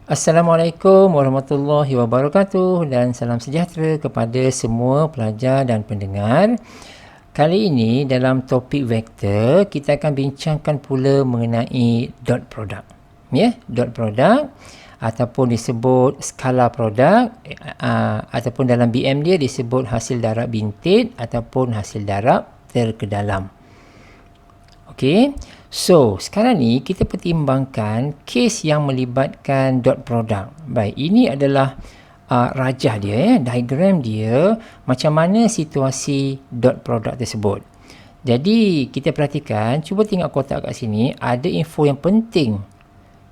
Assalamualaikum warahmatullahi wabarakatuh dan salam sejahtera kepada semua pelajar dan pendengar. Kali ini dalam topik vektor kita akan bincangkan pula mengenai dot product. Dot product ataupun disebut skala produk ataupun dalam BM dia disebut hasil darab bintit ataupun hasil darab terkedalam. Okey. So, sekarang ni kita pertimbangkan kes yang melibatkan dot product. Baik, ini adalah rajah dia, diagram dia, macam mana situasi dot product tersebut. Jadi, kita perhatikan, cuba tengok kotak kat sini, ada info yang penting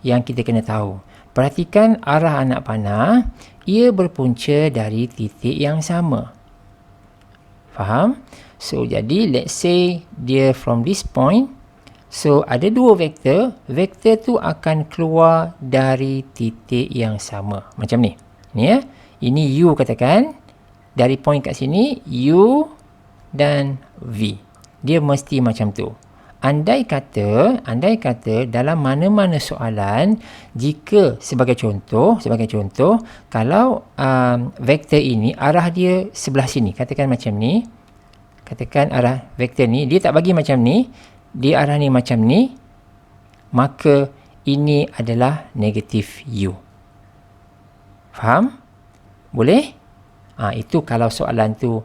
yang kita kena tahu. Perhatikan arah anak panah, ia berpunca dari titik yang sama. Faham? So, jadi let's say dia from this point. So, ada dua vektor. Vektor tu akan keluar dari titik yang sama. Macam ni. Ni ya. Ini U katakan. Dari point kat sini, U dan V. Dia mesti macam tu. Andai kata dalam mana-mana soalan, jika sebagai contoh, kalau vektor ini arah dia sebelah sini. Katakan macam ni. Katakan arah vektor ni, dia tak bagi macam ni. Dia arah ni macam ni, maka ini adalah negatif U. Faham? Boleh? Itu kalau soalan tu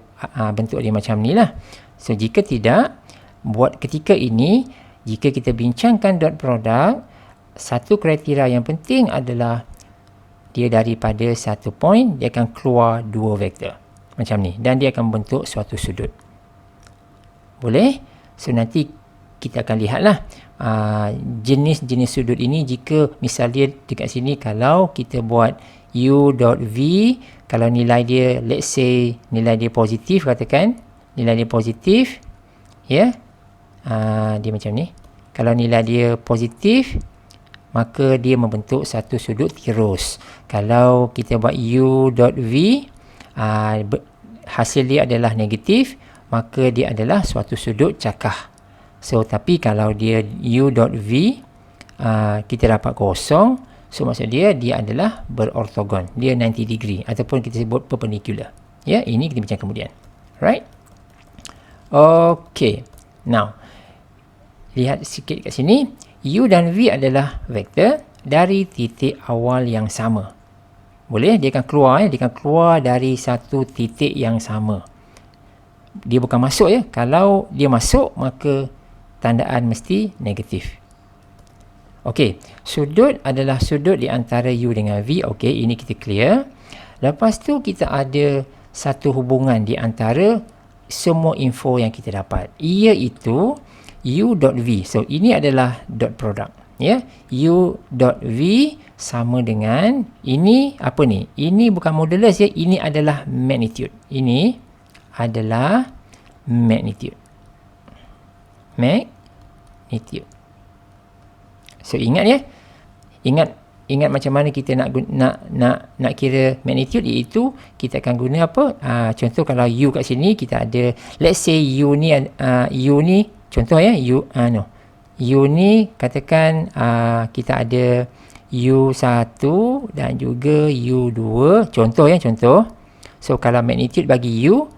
bentuk dia macam ni lah. So, jika tidak, buat ketika ini, jika kita bincangkan dot product, satu kriteria yang penting adalah dia daripada satu point, dia akan keluar dua vektor. Macam ni. Dan dia akan bentuk suatu sudut. Boleh? So, nanti kita akan lihatlah jenis-jenis sudut ini. Jika misalnya dekat sini kalau kita buat U dot V, kalau nilai dia, let's say nilai dia positif, katakan nilai dia positif, dia macam ni. Kalau nilai dia positif, maka dia membentuk satu sudut tirus. Kalau kita buat U dot V, hasil dia adalah negatif, maka dia adalah suatu sudut cakah. So, tapi kalau dia U dot V, kita dapat kosong. So, maksud dia adalah berortogon. Dia 90 degree ataupun kita sebut perpendicular. Ya, ini kita bincang kemudian. Right? Okay. Now, lihat sikit kat sini. U dan V adalah vektor dari titik awal yang sama. Boleh? Dia akan keluar. Dia akan keluar dari satu titik yang sama. Dia bukan masuk ya. Kalau dia masuk, maka tandaan mesti negatif. Okey, sudut adalah sudut di antara U dengan V. Okey, ini kita clear. Lepas tu kita ada satu hubungan di antara semua info yang kita dapat, iaitu U dot V. So, ini adalah dot product. Ya, U dot V sama dengan ini apa ni? Ini bukan modulus ya, ini adalah magnitude. Ini adalah magnitude. So, ingat ya. Ingat macam mana kita nak kira magnitude, iaitu kita akan guna apa? Contoh kalau U kat sini kita ada, let's say U ni contoh ya, U ni katakan kita ada U1 dan juga U2, contoh ya, contoh. So, kalau magnitude bagi U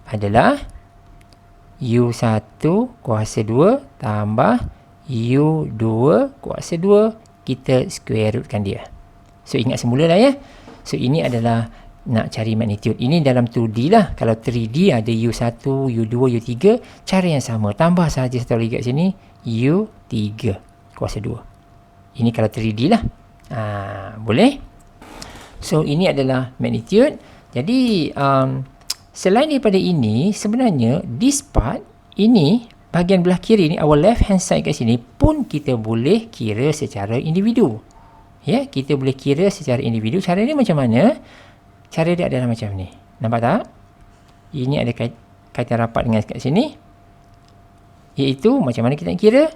adalah U1 kuasa 2 tambah U2 kuasa 2, kita square rootkan dia. So, ingat semula lah ya. So, ini adalah nak cari magnitude. Ini dalam 2D lah. Kalau 3D ada U1, U2, U3, cara yang sama. Tambah sahaja satu lagi kat sini, U3 kuasa 2. Ini kalau 3D lah. Boleh? So, ini adalah magnitude. Jadi, selain daripada ini, sebenarnya this part ini, bahagian belah kiri ni, our left hand side kat sini pun kita boleh kira secara individu. Ya, kita boleh kira secara individu. Cara ni macam mana? Cara dia adalah macam ni. Nampak tak? Ini ada kaitan rapat dengan kat sini. Iaitu macam mana kita nak kira?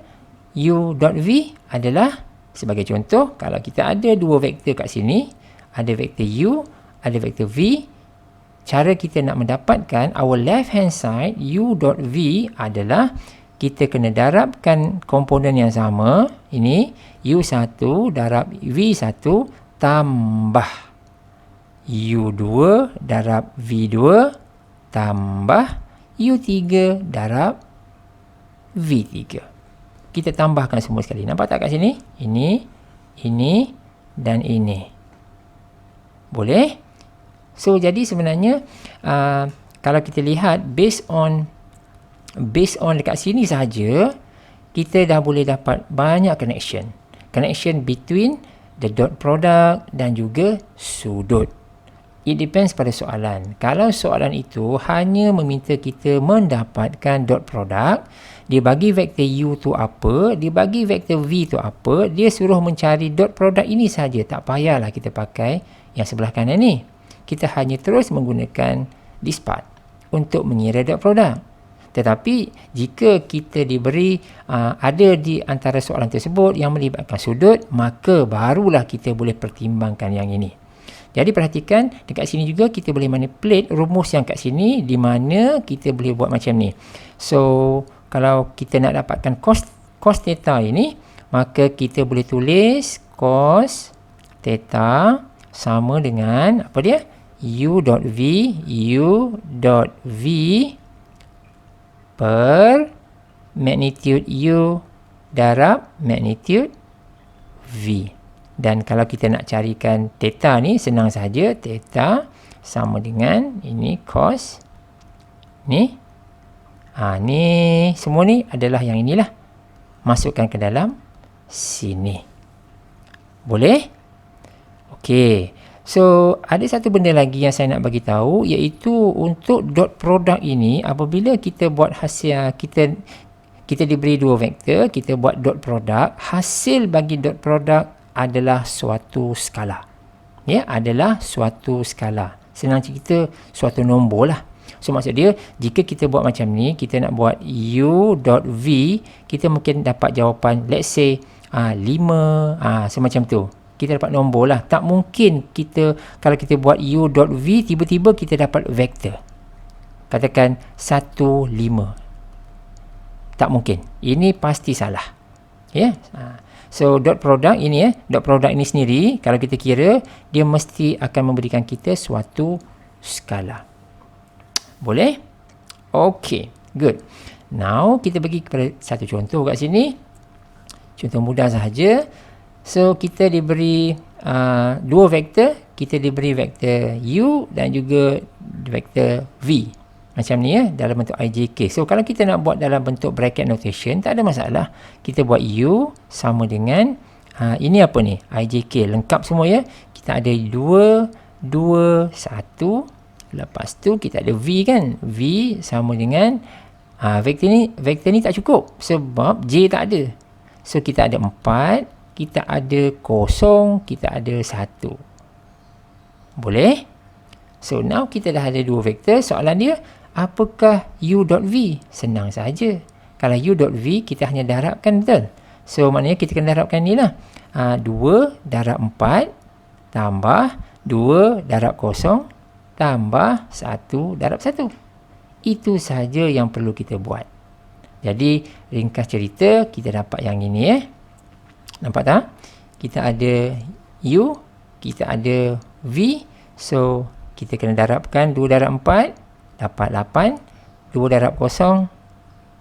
U dot V adalah, sebagai contoh, kalau kita ada dua vektor kat sini, ada vektor U, ada vektor V. Cara kita nak mendapatkan our left hand side U dot V adalah kita kena darabkan komponen yang sama, Ini U1 darab V1 tambah U2 darab V2 tambah U3 darab V3. Kita tambahkan semua sekali. Nampak tak kat sini? Ini dan ini. Boleh? So, jadi sebenarnya kalau kita lihat based on dekat sini sahaja, kita dah boleh dapat banyak connection between the dot product dan juga sudut. It depends pada soalan. Kalau soalan itu hanya meminta kita mendapatkan dot product, dia bagi vektor U tu apa, dia bagi vektor V tu apa, dia suruh mencari dot product ini saja. Tak payahlah kita pakai yang sebelah kanan ni. Kita hanya terus menggunakan this part untuk mengira dot product. Tetapi jika kita diberi ada di antara soalan tersebut yang melibatkan sudut, maka barulah kita boleh pertimbangkan yang ini. Jadi perhatikan dekat sini juga kita boleh manipulate rumus yang kat sini, di mana kita boleh buat macam ni. So kalau kita nak dapatkan cos theta ini, maka kita boleh tulis cos theta sama dengan apa dia? U.V per magnitude U darab magnitude V. Dan kalau kita nak carikan theta ni, senang saja. Theta sama dengan ini cos ni. Ni semua ni adalah yang inilah. Masukkan ke dalam sini. Boleh? Okey. So, ada satu benda lagi yang saya nak bagi tahu, iaitu untuk dot product ini, apabila kita buat hasil, kita diberi dua vektor, kita buat dot product, hasil bagi dot product adalah suatu skala. Ya, adalah suatu skala. Senang cerita, suatu nombor lah. So, maksud dia, jika kita buat macam ni, kita nak buat U.V, kita mungkin dapat jawapan, let's say, 5, semacam tu. Kita dapat nombor lah. Tak mungkin kita, kalau kita buat U.V, tiba-tiba kita dapat vektor. Katakan 1, 5. Tak mungkin. Ini pasti salah. Ya. So, dot product ini dot product ini sendiri, kalau kita kira, dia mesti akan memberikan kita suatu skala. Boleh? Okay, good. Now, kita bagi kepada satu contoh kat sini. Contoh mudah sahaja. So, kita diberi dua vektor. Kita diberi vektor U dan juga vektor V. Macam ni dalam bentuk IJK. So, kalau kita nak buat dalam bentuk bracket notation, tak ada masalah. Kita buat U sama dengan, ini apa ni? IJK. Lengkap semua ya. Kita ada 2, 1. Lepas tu, kita ada V kan? V sama dengan, vektor ni tak cukup. Sebab J tak ada. So, kita ada 4. Kita ada 0. Kita ada 1. Boleh? So, now kita dah ada dua vektor. Soalan dia, apakah U.V? Senang saja. Kalau U.V, kita hanya darabkan, betul? So, maknanya kita kena darabkan ni lah. 2 darab 4 tambah 2 darab 0 tambah 1 darab 1. Itu saja yang perlu kita buat. Jadi, ringkas cerita, kita dapat yang ini Nampak tak? Kita ada U, kita ada V. So, kita kena darabkan 2 darab 4 dapat 8, 2 darab 0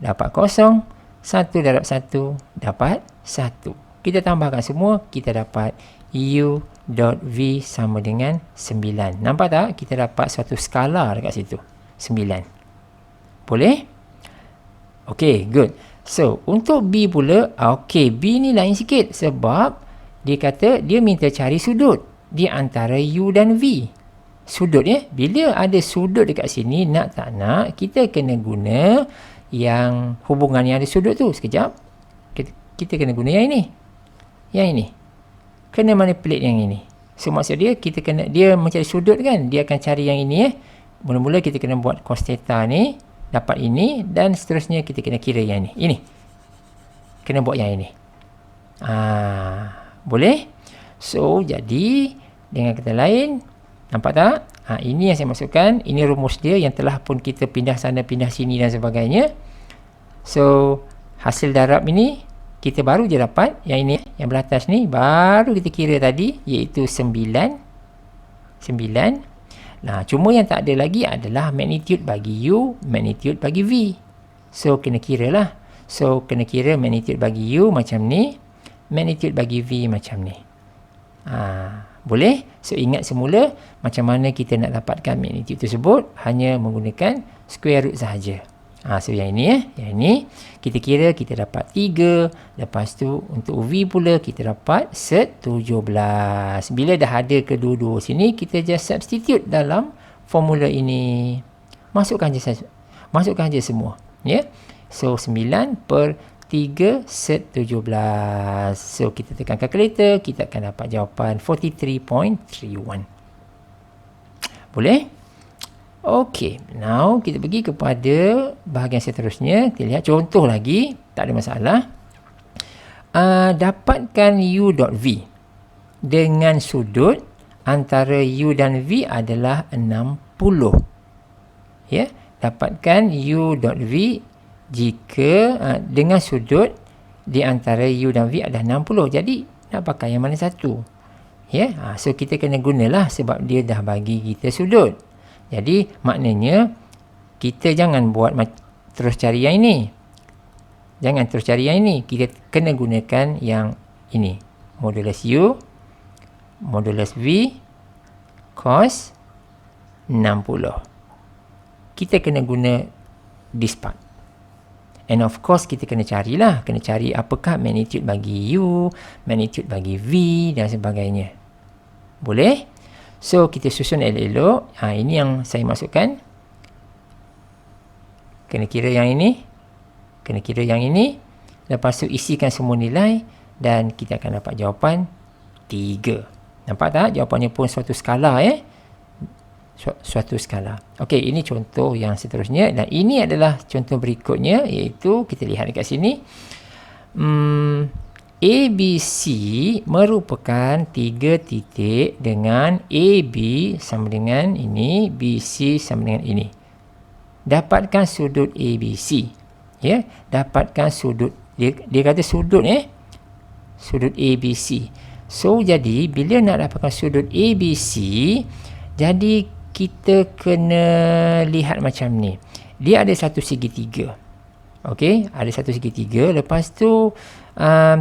dapat 0, 1 darab 1 dapat 1. Kita tambahkan semua, kita dapat U.V sama dengan 9. Nampak tak? Kita dapat suatu skala dekat situ. 9. Boleh? Okay, good. So, untuk B pula, okay, B ni lain sikit sebab dia kata dia minta cari sudut di antara U dan V. Sudut bila ada sudut dekat sini, nak tak nak, kita kena guna yang hubungan yang ada sudut tu. Sekejap. Kita kena guna yang ini. Yang ini. Kena manipulate yang ini. So, maksud dia, dia mencari sudut kan, dia akan cari yang ini Mula-mula kita kena buat cos theta ni, dapat ini, dan seterusnya kita kena kira yang ini. Ini. Kena buat yang ini. Boleh? So, jadi, dengan kata lain, nampak tak? Ini yang saya masukkan. Ini rumus dia yang telah pun kita pindah sana, pindah sini dan sebagainya. So, hasil darab ini kita baru je dapat yang ini, yang belah atas ni baru kita kira tadi, iaitu 9. Nah, cuma yang tak ada lagi adalah magnitude bagi U, magnitude bagi V. So kena kira lah. So kena kira magnitude bagi U macam ni, magnitude bagi V macam ni. Boleh? So ingat semula macam mana kita nak dapatkan magnitude tersebut, hanya menggunakan square root sahaja. So yang ini yang ini kita kira kita dapat 3. Lepas tu untuk V pula kita dapat 17. Bila dah ada kedua-dua sini, kita just substitute dalam formula ini. Masukkan je semua, ya. So 9 per 3 set 17. So kita tekan calculator, kita akan dapat jawapan 43.31. Boleh? Okey, now kita pergi kepada bahagian seterusnya. Kita lihat contoh lagi, tak ada masalah. Dapatkan U dot V dengan sudut antara U dan V adalah 60. Ya, dapatkan U dot V jika dengan sudut di antara U dan V adalah 60. Jadi nak pakai yang mana satu? Ya, so kita kena gunalah sebab dia dah bagi kita sudut. Jadi maknanya kita jangan buat terus cari yang ini. Jangan terus cari yang ini. Kita kena gunakan yang ini. Modulus U, modulus V, cos 60. Kita kena guna this part. And of course kita kena carilah. Kena cari apakah magnitude bagi U, magnitude bagi V dan sebagainya. Boleh? So, kita susun elok-elok. Ini yang saya masukkan. Kena kira yang ini. Kena kira yang ini. Lepas tu isikan semua nilai. Dan kita akan dapat jawapan 3. Nampak tak? Jawapannya pun suatu skala. Suatu skala. Okey, ini contoh yang seterusnya. Dan ini adalah contoh berikutnya. Iaitu, kita lihat dekat sini. ABC merupakan 3 titik dengan AB sama dengan ini, BC sama dengan ini. Dapatkan sudut ABC. Ya, dapatkan sudut. Dia kata sudut sudut ABC. So jadi bila nak dapatkan sudut ABC, jadi kita kena lihat macam ni. Dia ada satu segitiga. Okey, ada satu segitiga. Lepas tu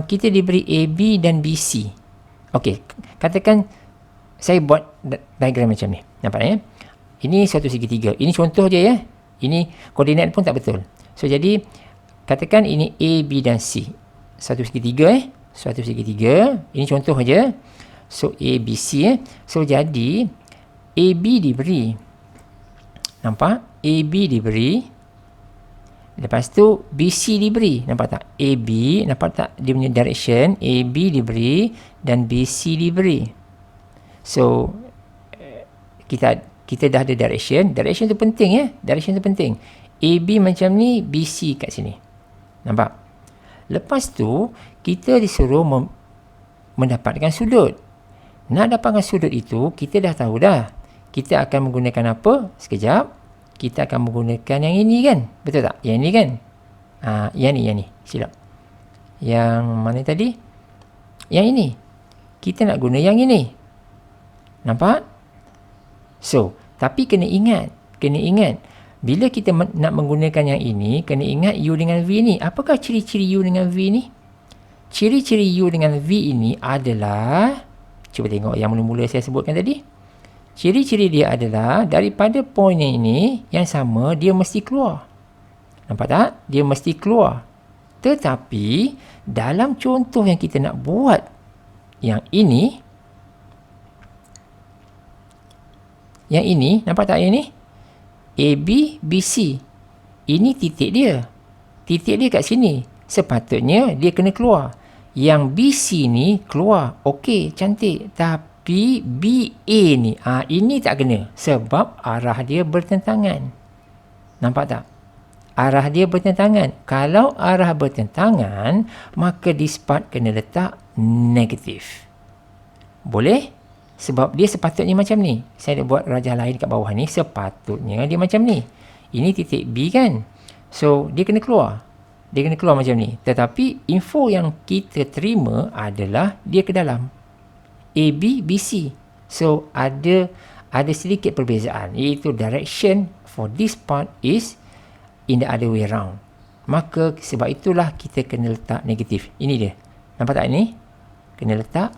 kita diberi AB dan BC. Okey, katakan saya buat diagram macam ni. Nampak Ini satu segitiga. Ini contoh je ya. Ini koordinat pun tak betul. So jadi katakan ini A, B dan C. Satu segitiga Satu segitiga. Ini contoh aja. So A, B, C So jadi AB diberi. Nampak? AB diberi. Lepas tu BC diberi. Nampak tak? AB, nampak tak dia punya direction? AB diberi dan BC diberi. So kita dah ada direction. Direction tu penting Direction tu penting. AB macam ni, BC kat sini. Nampak? Lepas tu kita disuruh mendapatkan sudut. Nak dapatkan sudut itu, kita dah tahu dah. Kita akan menggunakan apa? Sekejap. Kita akan menggunakan yang ini kan? Betul tak? Yang ini kan? Yang ni. Silap. Yang mana tadi? Yang ini. Kita nak guna yang ini. Nampak? So, tapi kena ingat. Bila kita nak menggunakan yang ini, kena ingat U dengan V ni. Apakah ciri-ciri U dengan V ni? Ciri-ciri U dengan V ini adalah, cuba tengok yang mula-mula saya sebutkan tadi. Ciri-ciri dia adalah daripada poin yang ini, yang sama, dia mesti keluar. Nampak tak? Dia mesti keluar. Tetapi, dalam contoh yang kita nak buat yang ini, nampak tak yang ini? AB, BC. Ini titik dia. Titik dia kat sini. Sepatutnya dia kena keluar. Yang BC ni keluar. Okey, cantik. Tapi BA ni, ini tak kena. Sebab arah dia bertentangan. Nampak tak? Arah dia bertentangan. Kalau arah bertentangan, maka this part kena letak negatif. Boleh? Sebab dia sepatutnya macam ni. Saya dah buat rajah lain kat bawah ni. Sepatutnya dia macam ni. Ini titik B kan? So, dia kena keluar. Dia kena keluar macam ni. Tetapi info yang kita terima adalah dia ke dalam. A, B, B, C. So, ada sedikit perbezaan. Iaitu direction for this part is in the other way round. Maka sebab itulah kita kena letak negatif. Ini dia. Nampak tak ni? Kena letak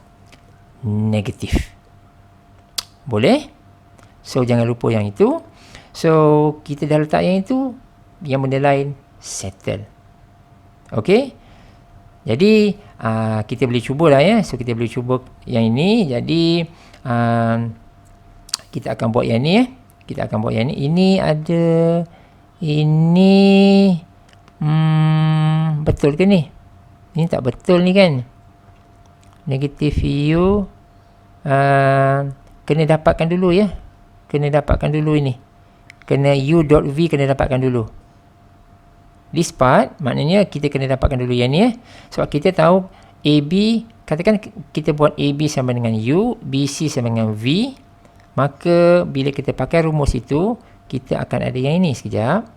negatif. Boleh? So, jangan lupa yang itu. So, kita dah letak yang itu. Yang benda lain, settle. Okay? Jadi, kita boleh cubalah ya. So, kita boleh cuba yang ini. Jadi, kita akan buat yang ni ya. Kita akan buat yang ni. Ini ada... Ini... betul ke ni? Ini tak betul ni kan? Negative U... kena dapatkan dulu ya. Kena dapatkan dulu ini. Kena U.V kena dapatkan dulu. This part, maknanya kita kena dapatkan dulu yang ni ya. Sebab kita tahu AB, katakan kita buat AB sama dengan U, BC sama dengan V. Maka bila kita pakai rumus itu, kita akan ada yang ini. Sekejap.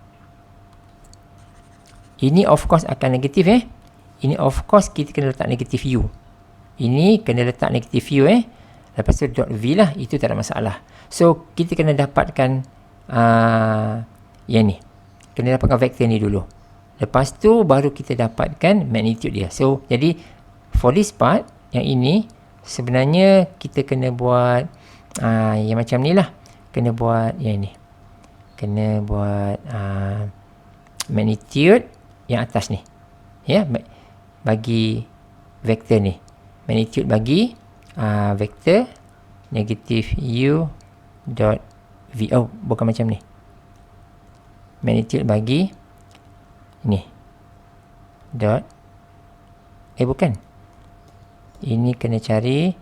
Ini of course akan negatif Ini of course kita kena letak negatif U. Ini kena letak negatif U Lepas tu dot V lah. Itu tak ada masalah. So, kita kena dapatkan yang ni. Kena dapatkan vektor ni dulu. Lepas tu, baru kita dapatkan magnitude dia. So, jadi, for this part, yang ini, sebenarnya kita kena buat yang macam ni lah. Kena buat yang ni. Kena buat magnitude yang atas ni. Ya, bagi vektor ni. Magnitude bagi vektor negatif U dot V. Oh, bukan macam ni. Magnitude bagi ni. Dot. Bukan. Ini kena cari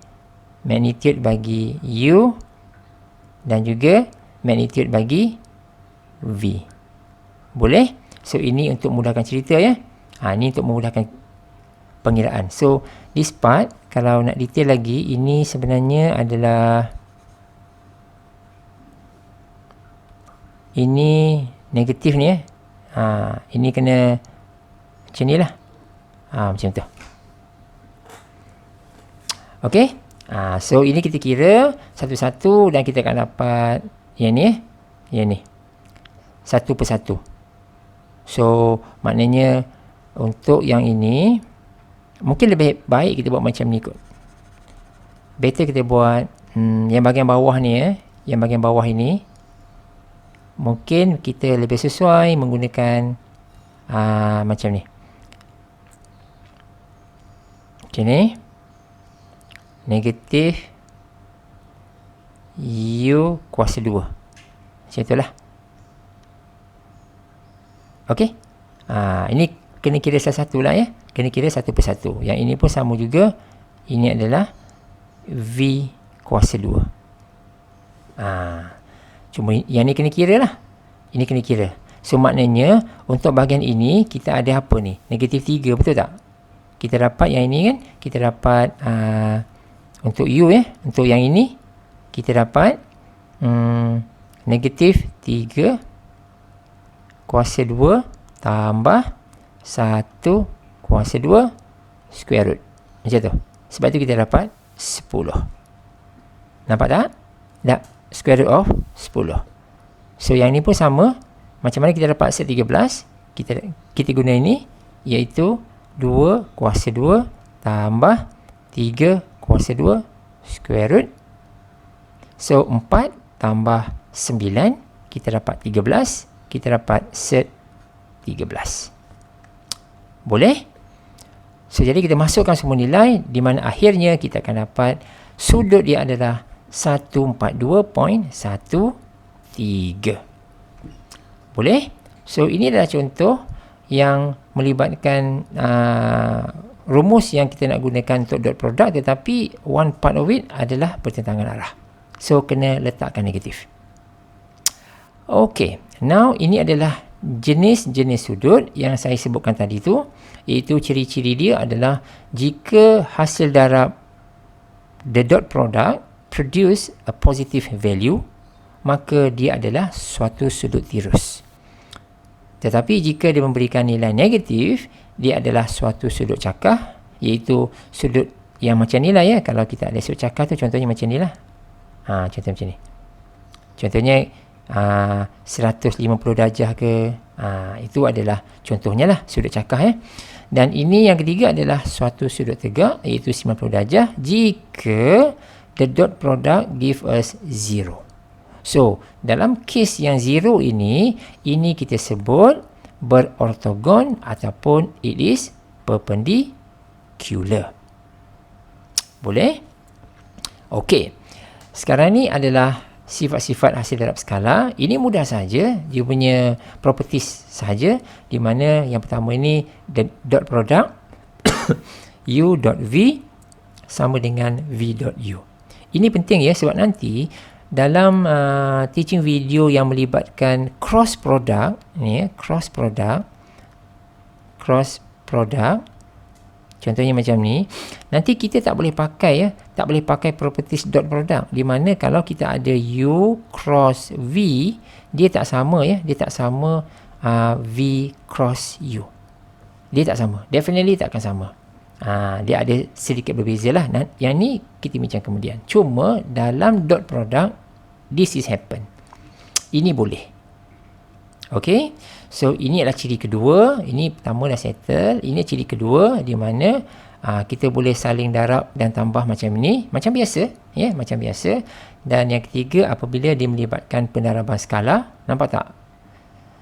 magnitude bagi U dan juga magnitude bagi V. Boleh? So, ini untuk mudahkan cerita ya. Ini untuk memudahkan pengiraan. So, this part, kalau nak detail lagi, ini sebenarnya adalah ini negatif ni ya. Ini kena macam ni lah. Macam tu. Okay. So, ini kita kira satu-satu dan kita akan dapat yang ni ya. Yang ni. Satu persatu. So, maknanya untuk yang ini, mungkin lebih baik kita buat macam ni kot. Better kita buat yang bahagian bawah ni ya. Yang bahagian bawah ini. Mungkin kita lebih sesuai menggunakan macam ni. Macam ni. Negatif U kuasa 2. Macam itulah. Okey. Ini kena kira satu-satu lah ya. Kena kira satu persatu. Yang ini pun sama juga. Ini adalah V kuasa 2. Cuma yang ni kena kira lah. Ini kena kira. So, maknanya untuk bahagian ini, kita ada apa ni? Negatif 3, betul tak? Kita dapat yang ini kan? Kita dapat untuk U ya. Untuk yang ini, kita dapat negatif 3 kuasa 2 tambah 1 kuasa 2 square root. Macam tu. Sebab tu kita dapat 10. Nampak tak? Tak. Square root of 10. So, yang ni pun sama. Macam mana kita dapat set 13? Kita guna ini. Iaitu 2 kuasa 2 tambah 3 kuasa 2 square root. So, 4 tambah 9. Kita dapat 13. Kita dapat set 13. Boleh? So, jadi kita masukkan semua nilai di mana akhirnya kita akan dapat sudut dia adalah 142.13. Boleh? So, ini adalah contoh yang melibatkan rumus yang kita nak gunakan untuk dot product, tetapi one part of it adalah pertentangan arah. So, kena letakkan negatif. Okay, now ini adalah jenis-jenis sudut yang saya sebutkan tadi tu, iaitu ciri-ciri dia adalah jika hasil darab the dot product produce a positive value, maka dia adalah suatu sudut tirus. Tetapi jika dia memberikan nilai negatif, dia adalah suatu sudut cakar, iaitu sudut yang macam ni lah ya. Kalau kita ada sudut cakar tu contohnya macam ni lah. Contoh macam ni. Contohnya 150 darjah ke. Itu adalah contohnya lah sudut cakar ya. Dan ini yang ketiga adalah suatu sudut tegak, iaitu 90 darjah jika the dot product give us 0. So, dalam kes yang 0 ini kita sebut berortogon ataupun it is perpendicular. Boleh? Okey. Sekarang ni adalah sifat-sifat hasil darab skala. Ini mudah saja, dia punya properties saja, di mana yang pertama ini the dot product u dot v sama dengan v dot u. Ini penting ya, sebab nanti dalam teaching video yang melibatkan cross product ni ya, cross product contohnya macam ni, nanti kita tak boleh pakai ya, tak boleh pakai properties dot product, di mana kalau kita ada u cross v, dia tak sama ya, dia tak sama v cross u, dia tak sama, definitely tak akan sama. Dia ada sedikit berbeza lah. Yang ni kita bincang kemudian. Cuma dalam dot product this is happen. Ini boleh. Okay. So ini adalah ciri kedua. Ini pertama dah settle. Ini ciri kedua di mana kita boleh saling darab dan tambah macam ni, macam biasa ya, macam biasa. Dan yang ketiga, apabila dia melibatkan pendaraban skala. Nampak tak?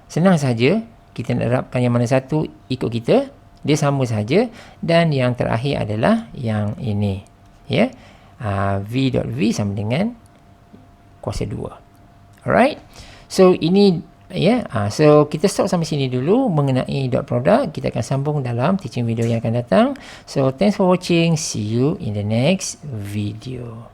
Senang saja kita nak darabkan yang mana satu ikut kita, dia sama saja. Dan yang terakhir adalah yang ini ya, v dot v sama dengan kuasa 2. Alright, so ini ya, so kita stop sampai sini dulu mengenai dot product. Kita akan sambung dalam teaching video yang akan datang. So thanks for watching, see you in the next video.